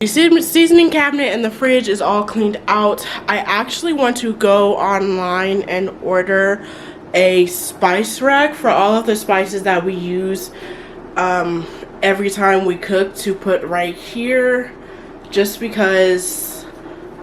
The seasoning cabinet and the fridge is all cleaned out. I actually want to go online and order a spice rack for all of the spices that we use every time we cook to put right here, just because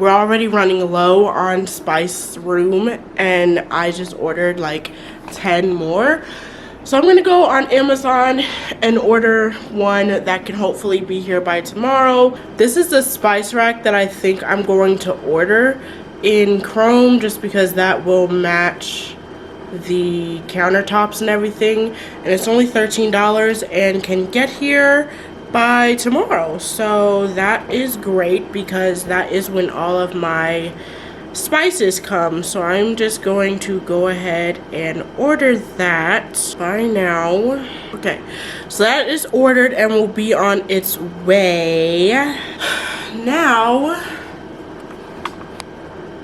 we're already running low on spice room and I just ordered like 10 more. So I'm gonna go on Amazon and order one that can hopefully be here by tomorrow. This is the spice rack that I think I'm going to order in chrome, just because that will match the countertops and everything. And it's only $13 and can get here by tomorrow. So that is great because that is when all of my spices come. So I'm just going to go ahead and order that by now. Okay, so that is ordered and will be on its way. Now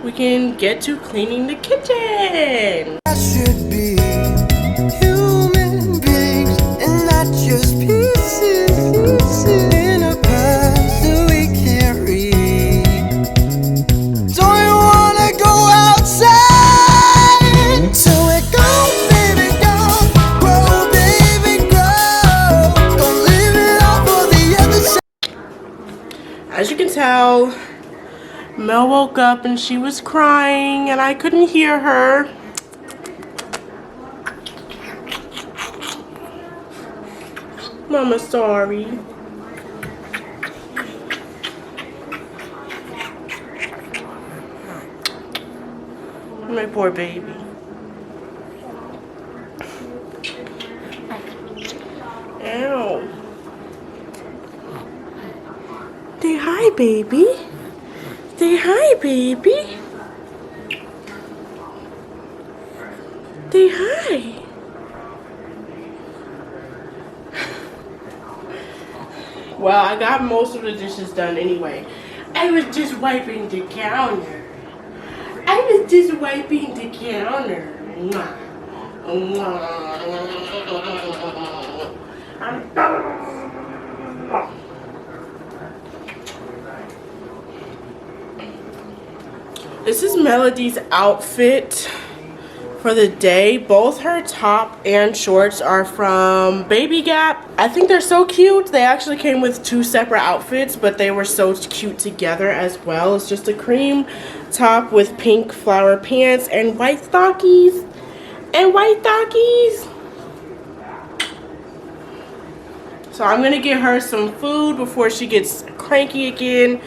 we can get to cleaning the kitchen. I should be human beings and not just pieces in a puzzle we can't read. Don't you wanna go outside? So it goes, baby, go, grow, baby, grow. Don't leave it all for the other side. As you can tell, Mel woke up and she was crying and I couldn't hear her. Mama, sorry. My poor baby. Ow. Say hi, baby. Say hi, baby. Say hi. Well, I got most of the dishes done anyway. I was just wiping the counter. This is Melody's outfit for the day. Both her top and shorts are from Baby Gap. I think they're so cute. They actually came with two separate outfits, but they were so cute together as well. It's just a cream top with pink flower pants and white stockies. So I'm gonna get her some food before she gets cranky again,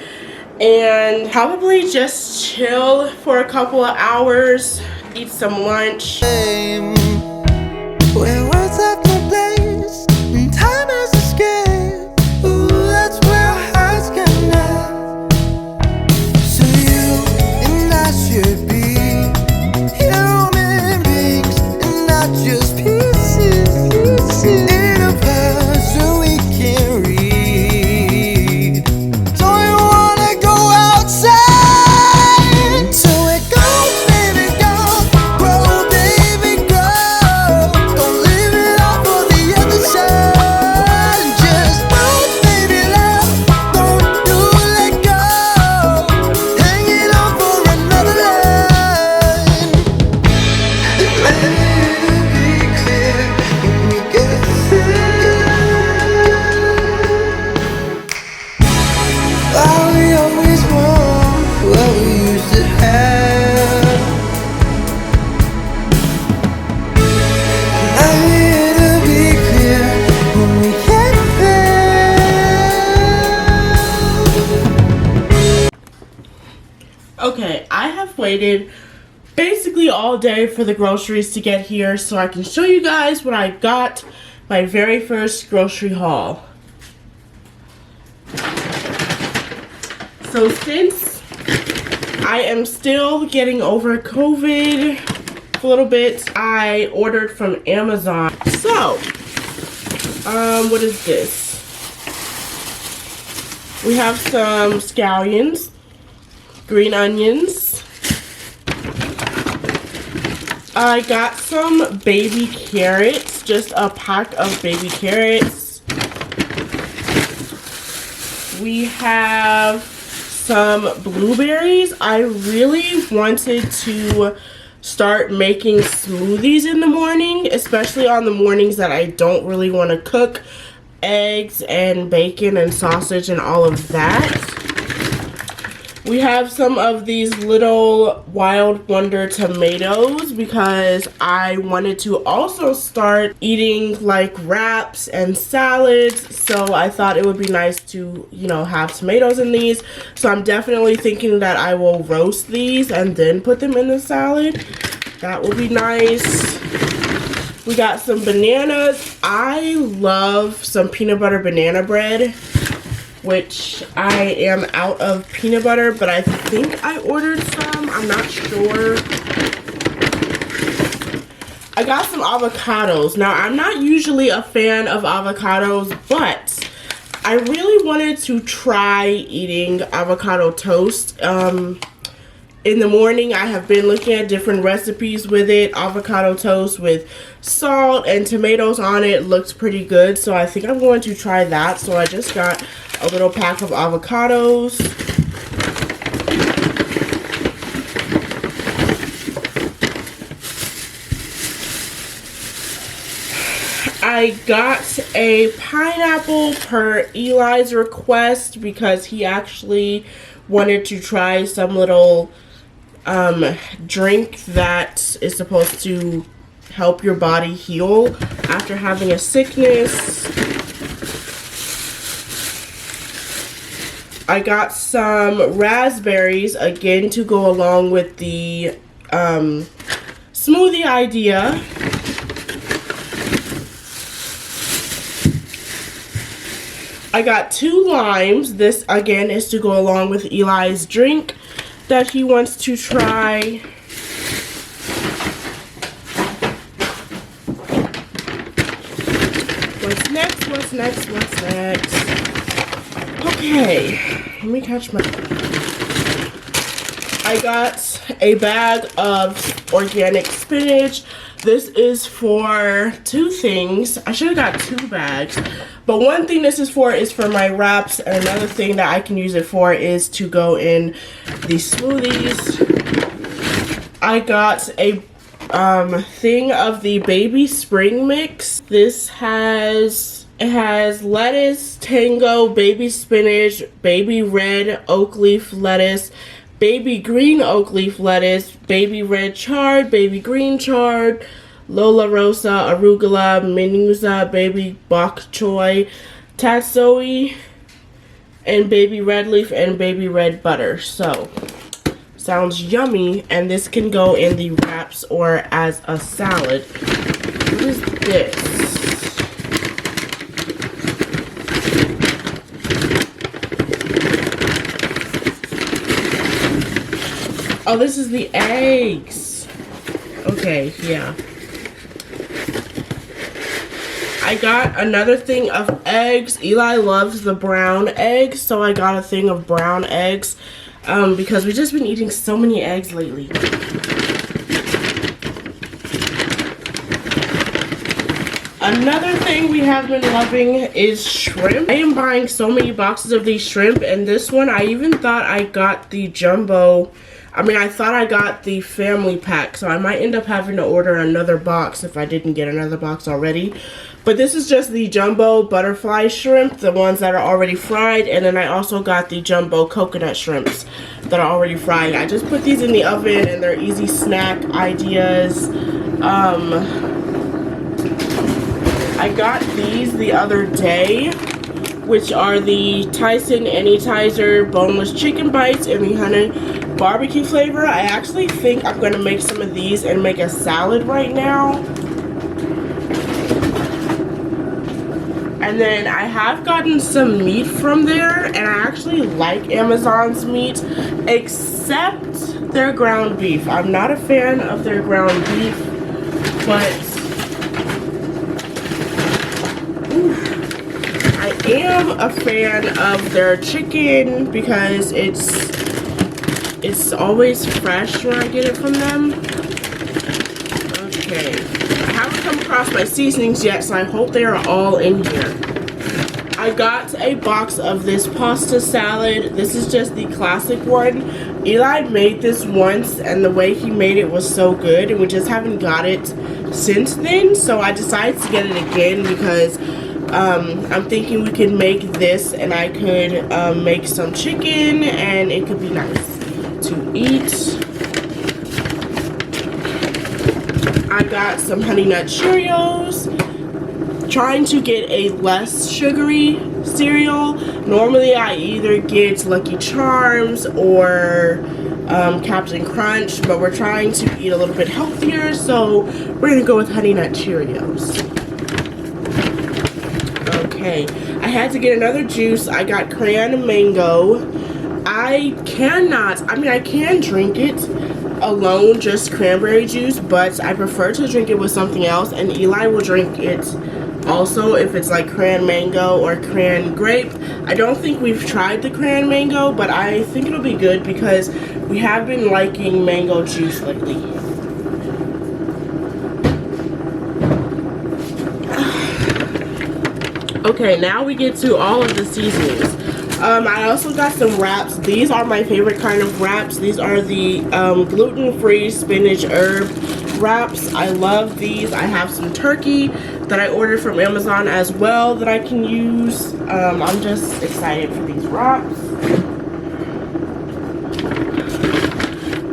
and probably just chill for a couple of hours, eat some lunch. Where words have no place and time has escaped. Ooh, that's where our hearts connect. So you and I should be human beings and not just pieces in a puzzle we can't read. Don't you wanna go outside? So it goes, baby, go, grow, baby, grow. Don't leave it all for the other side. Just move, baby, love. Don't do let go. Hanging on for another line. Let it be clear when we get there. While we always want what we used to have. I need to be clear when we get there. Okay, I have waited basically all day for the groceries to get here so I can show you guys what I got, my very first grocery haul. So since I am still getting over COVID a little bit, I ordered from Amazon. So, what is this? We have some scallions, green onions. I got some baby carrots, just a pack of baby carrots. we have some blueberries. I really wanted to start making smoothies in the morning, especially on the mornings that I don't really want to cook eggs and bacon and sausage and all of that. We have some of these little Wild Wonder tomatoes because I wanted to also start eating like wraps and salads, so I thought it would be nice to, you know, have tomatoes in these. So I'm definitely thinking that I will roast these and then put them in the salad. That will be nice. We got some bananas. I love some peanut butter banana bread, which I am out of peanut butter, but I think I ordered some. I'm not sure. I got some avocados. Now, I'm not usually a fan of avocados, but I really wanted to try eating avocado toast. In the morning, I have been looking at different recipes with it. Avocado toast with salt and tomatoes on it looks pretty good, so I think I'm going to try that. So I just got a little pack of avocados. I got a pineapple per Eli's request because he actually wanted to try some little drink that is supposed to help your body heal after having a sickness. I got some raspberries again to go along with the smoothie idea. I got 2 limes. This again is to go along with Eli's drink that he wants to try. What's next? What's next? What's next? Okay, let me catch my... I got a bag of organic spinach. This is for 2 things. I should have got 2 bags. But one thing this is for my wraps, and another thing that I can use it for is to go in the smoothies. I got a thing of the baby spring mix. This has lettuce, tango, baby spinach, baby red oak leaf lettuce, baby green oak leaf lettuce, baby red chard, baby green chard, Lola Rosa, arugula, minuza, baby bok choy, tatsoi, and baby red leaf and baby red butter. So, sounds yummy, and this can go in the wraps or as a salad. What is this? Oh, this is the eggs. Okay, yeah. I got another thing of eggs. Eli loves the brown eggs, so I got a thing of brown eggs because we've just been eating so many eggs lately. Another thing we have been loving is shrimp. I am buying so many boxes of these shrimp, and this one I even thought I got the jumbo. I thought I got the family pack, so I might end up having to order another box if I didn't get another box already. But this is just the jumbo butterfly shrimp, the ones that are already fried, and then I also got the jumbo coconut shrimps that are already fried. I just put these in the oven, and they're easy snack ideas. I got these the other day, which are the Tyson Anytizer boneless chicken bites in the honey barbecue flavor. I actually think I'm going to make some of these and make a salad right now. And then I have gotten some meat from there, and I actually like Amazon's meat, except their ground beef. I'm not a fan of their ground beef, but I am a fan of their chicken because it's always fresh when I get it from them. Okay. I haven't come across my seasonings yet, so I hope they are all in here. I got a box of this pasta salad. This is just the classic one. Eli made this once and the way he made it was so good, and we just haven't got it since then. So I decided to get it again because I'm thinking we could make this and I could make some chicken and it could be nice to eat. I got some Honey Nut Cheerios. Trying to get a less sugary cereal. Normally I either get Lucky Charms or Captain Crunch, but we're trying to eat a little bit healthier, so we're gonna go with Honey Nut Cheerios. Okay, I had to get another juice. I got cran mango. I can drink it alone, just cranberry juice, but I prefer to drink it with something else, and Eli will drink it also if it's like cran mango or cran grape. I don't think we've tried the cran mango, but I think it'll be good because we have been liking mango juice lately. Okay, now we get to all of the seasonings. I also got some wraps. These are my favorite kind of wraps. These are the gluten-free spinach herb wraps. I love these. I have some turkey that I ordered from Amazon as well that I can use. I'm just excited for these wraps.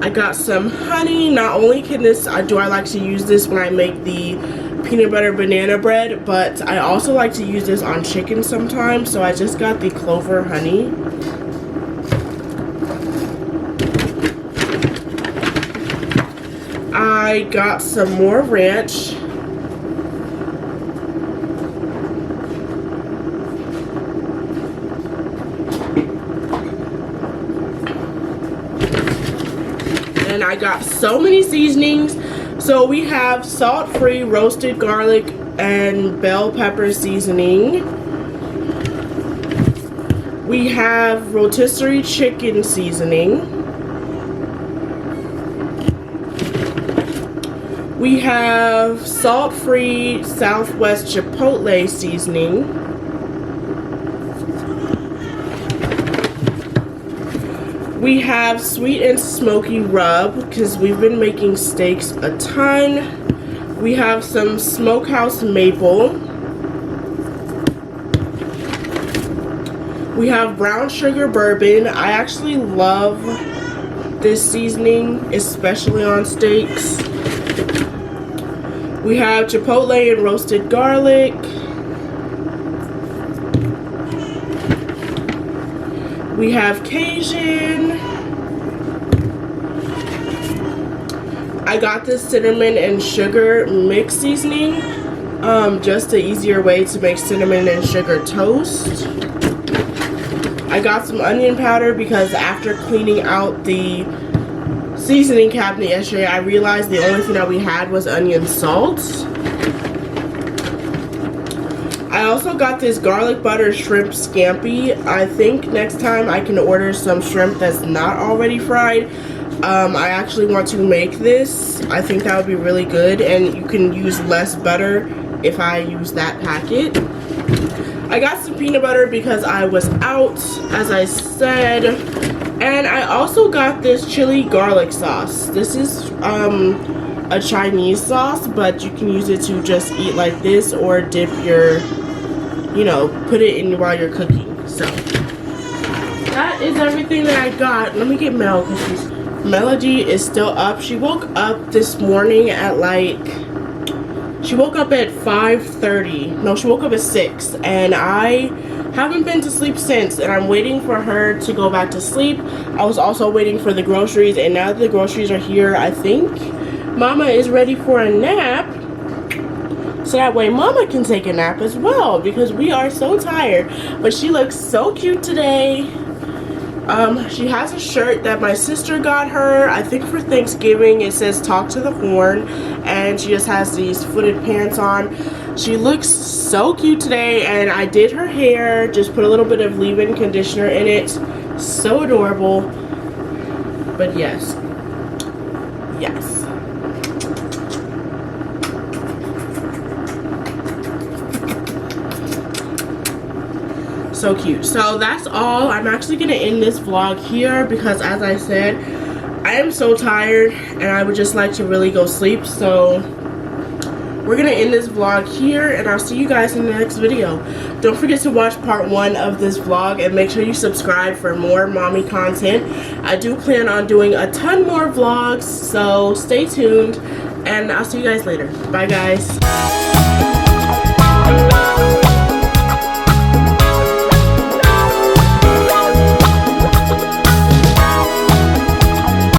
I got some honey. Not only do I like to use this when I make the peanut butter banana bread, but I also like to use this on chicken sometimes, so I just got the clover honey. I got some more ranch. And I got so many seasonings. So we have salt-free roasted garlic and bell pepper seasoning. We have rotisserie chicken seasoning. We have salt-free Southwest Chipotle seasoning. We have sweet and smoky rub because we've been making steaks a ton. We have some smokehouse maple. We have brown sugar bourbon. I actually love this seasoning, especially on steaks. We have chipotle and roasted garlic. We have Cajun. I got this cinnamon and sugar mix seasoning. Just an easier way to make cinnamon and sugar toast. I got some onion powder because after cleaning out the seasoning cabinet yesterday, I realized the only thing that we had was onion salt. I also got this garlic butter shrimp scampi. I think next time I can order some shrimp that's not already fried. I actually want to make this. I think that would be really good, and you can use less butter if I use that packet. I got some peanut butter because I was out, as I said, and I also got this chili garlic sauce. This is a Chinese sauce, but you can use it to just eat like this or dip your, put it in while you're cooking. So that is everything that I got. Let me get Mel because Melody is still up. She woke up this morning at she woke up at 5:30. No, she woke up at 6, and I haven't been to sleep since, and I'm waiting for her to go back to sleep. I was also waiting for the groceries, and now that the groceries are here, I think Mama is ready for a nap. So that way Mama can take a nap as well, because we are so tired. But she looks so cute today. She has a shirt that my sister got her, I think for Thanksgiving. It says "Talk to the Horn," and she just has these footed pants on. She looks so cute today, and I did her hair, just put a little bit of leave-in conditioner in it. So adorable. But yes. So cute. So that's all. I'm actually gonna end this vlog here because, as I said, I am so tired and I would just like to really go sleep. So we're gonna end this vlog here, and I'll see you guys in the next video. Don't forget to watch part 1 of this vlog, and make sure you subscribe for more mommy content. I do plan on doing a ton more vlogs, so stay tuned, and I'll see you guys later. Bye guys.